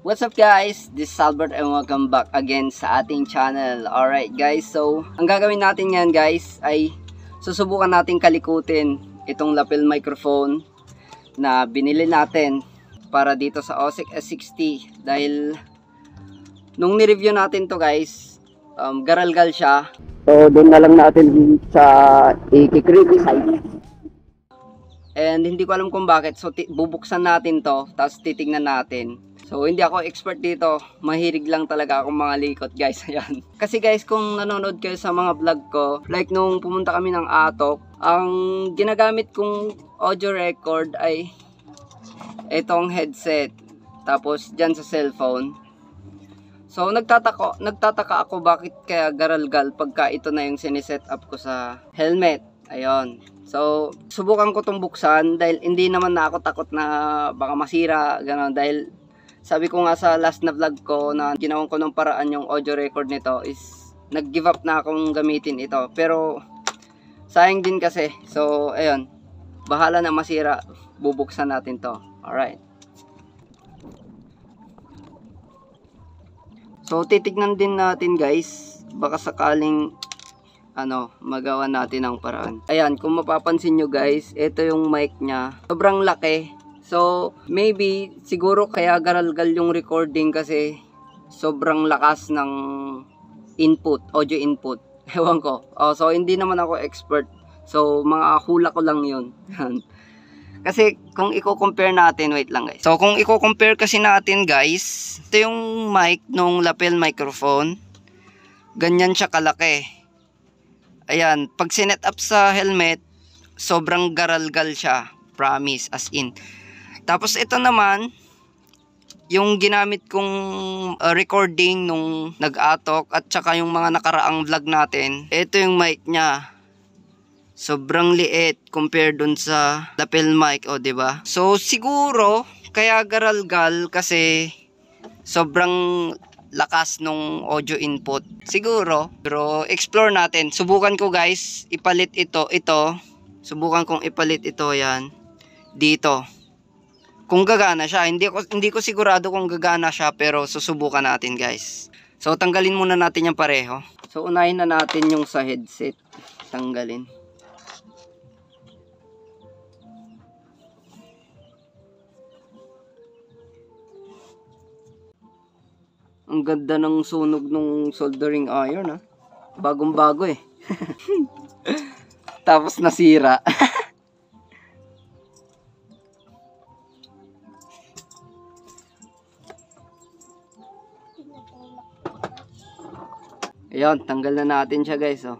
What's up guys? This is Albert and welcome back again sa ating channel. Alright guys, so ang gagawin natin ngayon guys ay susubukan natin kalikutin itong lapel microphone na binili natin para dito sa OSIC S60 dahil nung ni-review natin to guys, garalgal siya. So doon na lang natin sa i-criticize. And hindi ko alam kung bakit, so bubuksan natin to tapos titignan natin. So hindi ako expert dito, mahilig lang talaga akong mga likot guys. Ayan. Kasi guys, kung nanonood kayo sa mga vlog ko, like nung pumunta kami ng Atok, ang ginagamit kong audio record ay itong headset, tapos dyan sa cellphone. So nagtataka ako bakit kaya garalgal pagka ito na yung siniset up ko sa helmet. Ayun. So subukan ko itong buksan dahil hindi naman na ako takot na baka masira, gano'n, dahil sabi ko nga sa last na vlog ko na ginawan ko ng paraan yung audio record nito is nag-give up na akong gamitin ito. Pero sayang din kasi. So ayun, bahala na masira, bubuksan natin to. Alright. So titignan din natin guys, baka sakaling magawa natin ang paraan. Ayan, kung mapapansin nyo guys, ito yung mic nya. Sobrang laki. So, maybe, siguro kaya garalgal yung recording kasi sobrang lakas ng input, audio input. Ewan ko. So, hindi naman ako expert. So, mga hula ko lang yun. Kasi, kung i-compare natin, wait lang guys. So, kung i-compare kasi natin guys, ito yung mic nung lapel microphone. Ganyan siya kalaki. Ayan, pag sinet up sa helmet, sobrang garalgal siya. Promise, as in. Tapos ito naman, yung ginamit kong recording nung nag-atok at saka yung mga nakaraang vlog natin. Ito yung mic niya. Sobrang liit compared dun sa lapel mic, o diba? So siguro, kaya garalgal kasi sobrang lakas nung audio input. Siguro, pero explore natin. Subukan ko guys, ipalit ito. Subukan kong ipalit ito, yan. Dito. Kung gagana siya, hindi ko sigurado kung gagana siya, pero susubukan natin guys. So tanggalin muna natin yung pareho. So unahin na natin yung sa headset. Tanggalin. Ang ganda ng sunog ng soldering iron, ha. Bagong bago eh. Tapos nasira. Ayan, tanggal na natin siya guys, oh.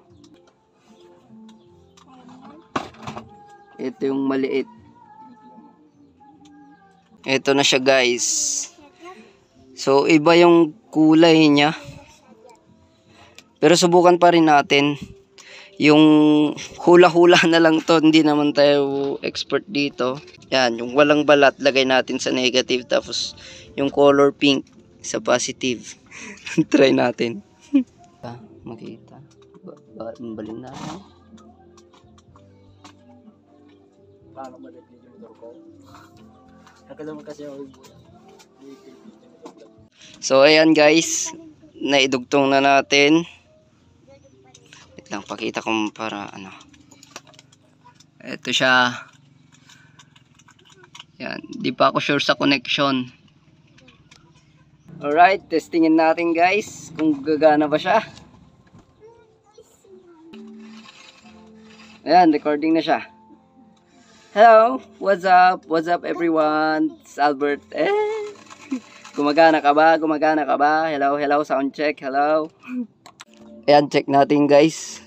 Ito yung maliit. Ito na siya guys. So iba yung kulay niya. Pero subukan pa rin natin. Yung hula-hula na lang to, hindi naman tayo expert dito. Yan, yung walang balat lagay natin sa negative, tapos yung color pink sa positive. Try natin. Makita. Balin natin. Paano ba yung motor ko? Nakalaman kasi ako. So ayan guys, naidugtong na natin. Wait lang, pakita ko para ito siya. Yan, di pa ako sure sa connection. Alright, testingin natin guys kung gagana ba siya. Ayan, recording na siya. Hello, what's up? What's up everyone? It's Albert. Gumagana ka ba? Gumagana ka ba? Hello, hello, sound check, hello. Ayan, check natin guys.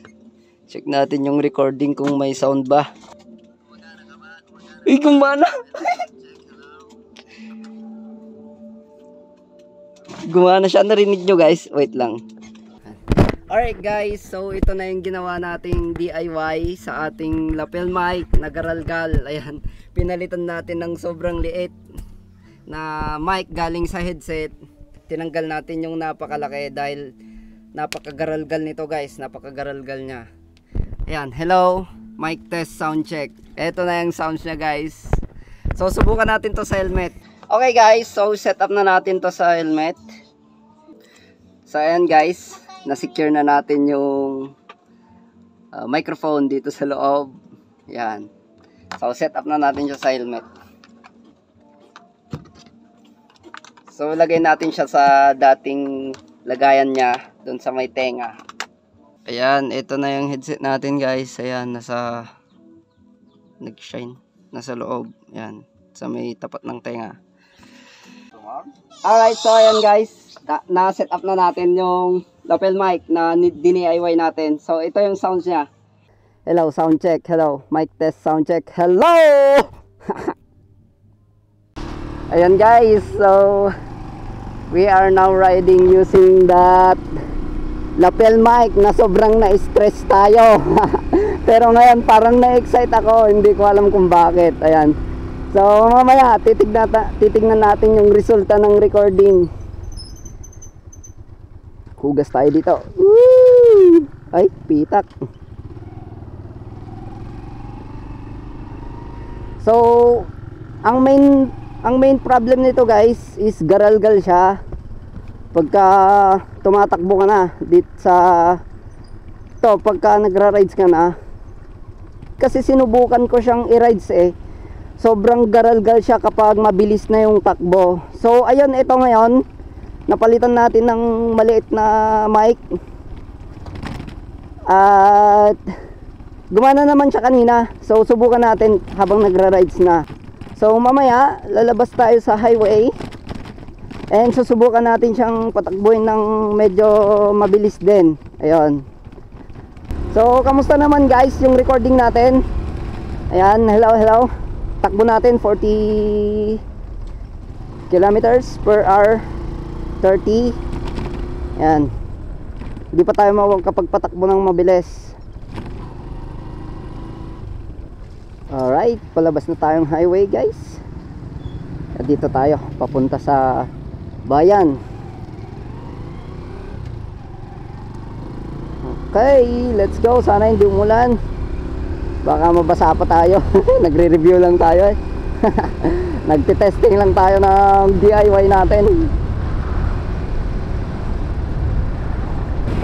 Check natin yung recording kung may sound ba. Uy, gumana. Gumana siya, narinig nyo guys. Wait lang. Alright guys, so ito na yung ginawa nating DIY sa ating lapel mic na garalgal. Ayan, pinalitan natin ng sobrang liit na mic galing sa headset. Tinanggal natin yung napakalaki dahil napakagaralgal nito guys, napakagaralgal niya. Ayan, hello, mic test, sound check. Ito na yung sounds niya guys. So subukan natin to sa helmet. Okay guys, so set up na natin to sa helmet. So ayan guys, na-secure na natin yung microphone dito sa loob. Yan. So set up na natin siya sa helmet. So lagay natin siya sa dating lagayan niya doon sa may tenga. Ayan, ito na yung headset natin guys. Ayan, nag-shine. Nasa loob. Ayan, sa may tapat ng tenga. Alright, so ayan guys. Na-set up na natin yung lapel mic na DIY natin. So ito yung sounds niya. Hello, sound check. Hello, mic test, sound check. Hello! Ayan guys, so we are now riding using that lapel mic na sobrang na-stress tayo. Pero ngayon parang na-excite ako, hindi ko alam kung bakit. Ayan. So mamaya titignan natin yung resulta ng recording. Hugas tayo dito. Woo! Ay, pitak. So ang main problem nito guys is garalgal siya pagka tumatakbo ka na dito sa pagka nagra-rides ka na, kasi sinubukan ko siyang i-rides sobrang garalgal siya kapag mabilis na yung takbo. So ayun, ito ngayon napalitan natin ng maliit na mic at gumana naman siya kanina. So subukan natin habang nagra-rides na. So mamaya lalabas tayo sa highway and susubukan natin siyang patakbuhin ng medyo mabilis din. Ayun. So kamusta naman guys yung recording natin? Ayan, hello. Takbo natin 40 kilometers per hour, 30. Ayan. Hindi pa tayo makapagpatakbo ng mabilis. Alright, palabas na tayong highway guys. At dito tayo papunta sa bayan. Okay, let's go. Sana hindi umulan, baka mabasa pa tayo. Nagre-review lang tayo nagte-testing lang tayo ng DIY natin.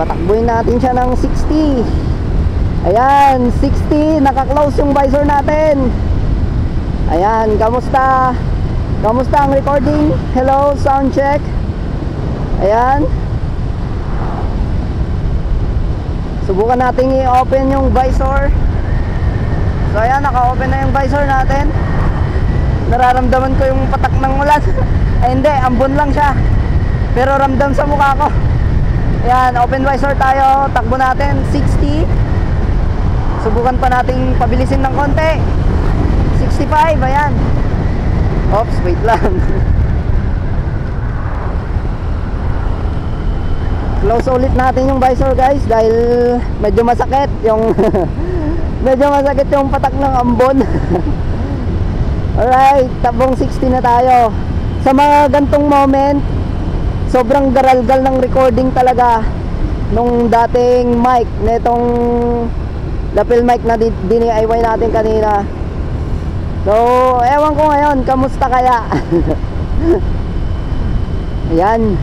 Patakbuhin natin siya ng 60. Ayan, 60. Naka-close yung visor natin. Ayan, kamusta ang recording? Hello, sound check. Ayan. Subukan natin i-open yung visor. So ayan, naka-open na yung visor natin. Nararamdaman ko yung patak ng ulan. Ay hindi, ambon lang siya, pero ramdam sa mukha ko. Ayan, open visor tayo. Takbo natin 60. Subukan pa nating pabilisin ng konti. 65, ayan. Oops, wait lang. Close ulit natin yung visor guys dahil medyo masakit yung medyo masakit yung patak ng ambon. Alright, tabong 60 na tayo. Sa mga gantong moment, sobrang garalgal ng recording talaga nung dating mic, netong lapel mic na DIY natin kanina. So, ewan ko ngayon, kamusta kaya? Ayan,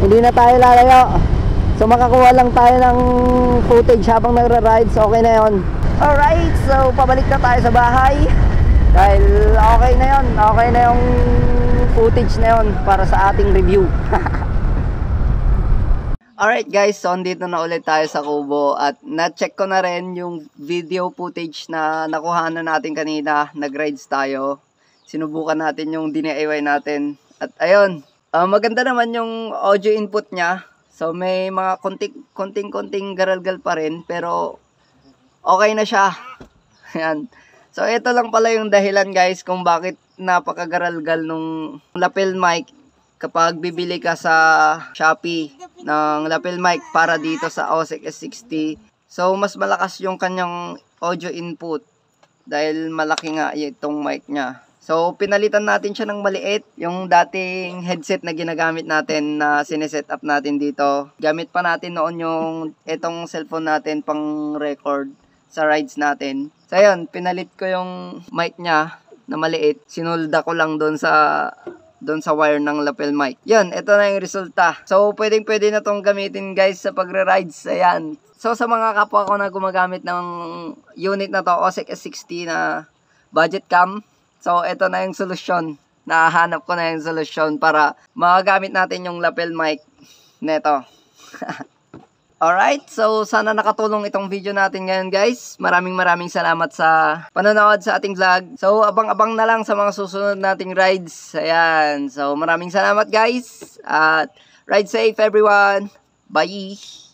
hindi na tayo lalayo. So, makakuha lang tayo ng footage habang nagra-rides. Okay na yon. Alright, so pabalik na tayo sa bahay. Dahil okay na yon. Okay na yung footage na yon para sa ating review. Alright guys, so andito na ulit tayo sa Kubo. At na-check ko na rin yung video footage na nakuha na natin kanina. Nag-rides tayo. Sinubukan natin yung DIY natin. At ayun, maganda naman yung audio input niya. So may mga konting garalgal pa rin, pero okay na siya. Ayan. So ito lang pala yung dahilan guys kung bakit napakagaralgal nung lapel mic kapag bibili ka sa Shopee ng lapel mic para dito sa OSEC S60. So mas malakas yung kanyang audio input dahil malaki nga itong mic niya. So pinalitan natin siya ng maliit, yung dating headset na ginagamit natin na sineset up natin dito. Gamit pa natin noon yung itong cellphone natin pang record sa rides natin. So ayun, pinalit ko yung mic niya na maliit. Sinulda ko lang doon sa doon sa wire ng lapel mic. Yun, ito na yung resulta. So, pwede na tong gamitin guys sa pagre-rides. Ayan. So, sa mga kapwa ko na gumagamit ng unit na to, OSEC S60 na budget cam. So, ito na yung solusyon. Nahanap ko na yung solusyon para magagamit natin yung lapel mic neto. Alright, so sana nakatulong itong video natin ngayon guys. Maraming salamat sa panonood sa ating vlog. So abang-abang na lang sa mga susunod nating rides. Ayan, so maraming salamat guys. At ride safe everyone. Bye!